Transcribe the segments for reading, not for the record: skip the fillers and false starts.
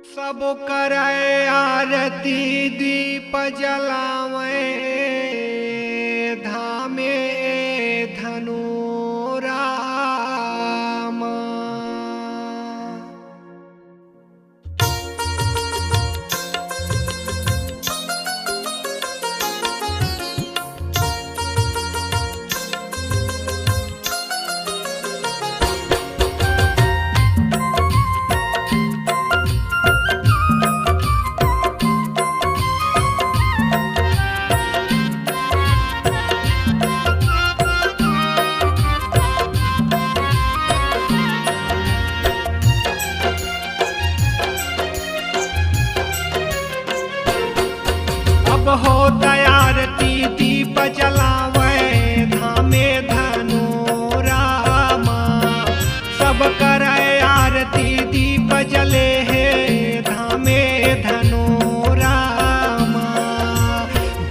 सब करे आरती दीप जलावे धामे धनु राम। अब हो आरती दीप जलावे धामे धनु रामा। सब करे आरती दीप जले है धामे धनु रामा।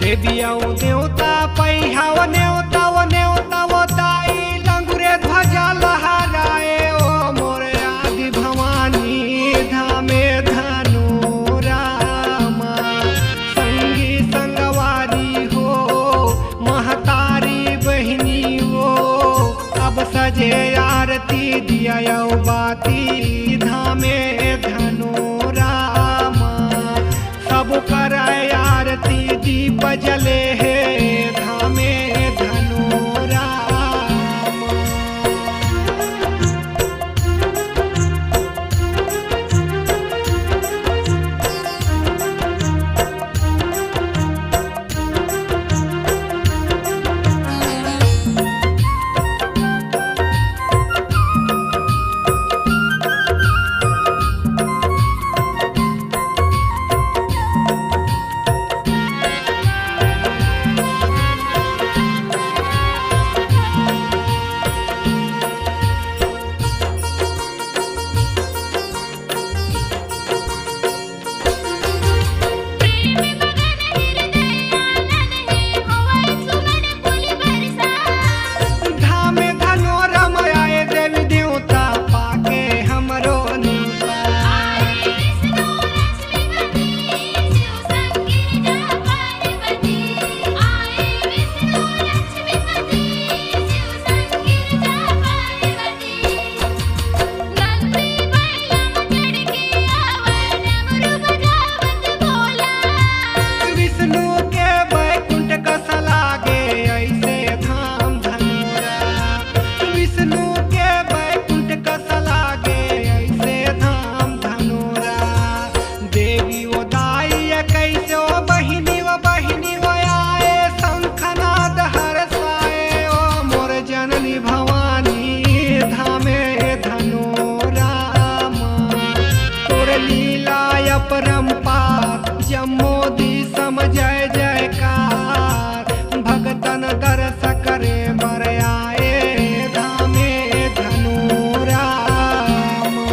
देविया देवता पैहाव नेवता वो नेवता वो ताई लंगुरे ध्वजा लहराए ओ मोरे आदि भवानी धामे धनु रामा। संगी संगवारी हो महतारी बहिनी हो अब सजे आरती दिया बाती धामे धनु रामा। सब करे आरती दीप जले है धामे धनु रामा। धामे धनु रामा आए देवी देवता पाके हमरो न्योता। विष्णु के बैकुंठ कस लागे ऐसे धाम धनुरा। विष्णु के बैकुंठ कस लागे ऐसे धाम धनुरा। देवी वो दाई कैसे ओ बहिनी वो आए शंखनाद हर्षाए ओ मोर जननी भवानी धामे धनु रामा। तोर लीला अपरंपार जमोदी सम जय जयकार। भगतन दरस करे बर आए धामे धनु रामा।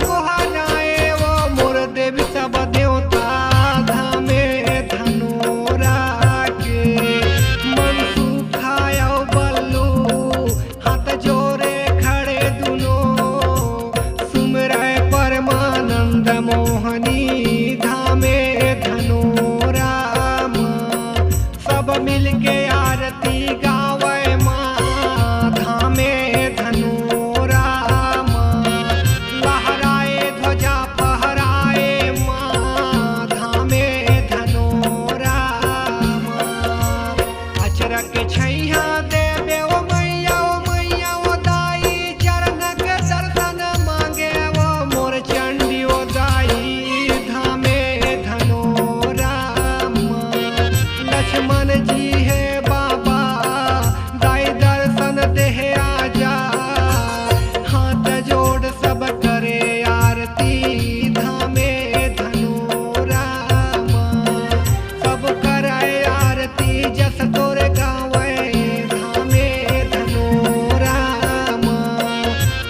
गोहराए वो मोर देवी सब देवता धामे धनोरा के मन सुखायो बल्लू हाथ जोड़े खड़े दुनो सुमराय परमानंद मोहनी धामे धनोरा सब मिलके आरती गावे माँ धामे धनोरा लहराए ध्वजा फहराए माँ धामे धनोरा अचरक छैया देवे ओ मैया ओ दाई चरणक दर्शन मांगे वो मोर चंडी ओ दाई धामे धनोरा लक्ष्मण जी है बाबा दाई दर्शन देह आजा हाथ जोड़ सब करे आरती धामे धनोरा सब करे आरती जस तोरे गावे धामे धनोरा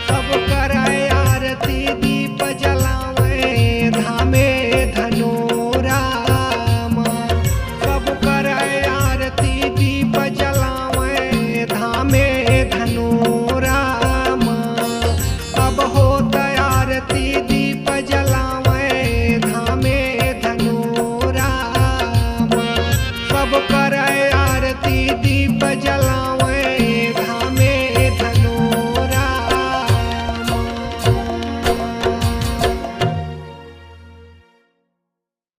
सब करे आरती दीप जलावे धामे धनोरा सब करे आरती दीप जलावे धामे धनोरा अब होत आरती दीप जलावे धामे धनोरा सब करे आरती दीप जलावे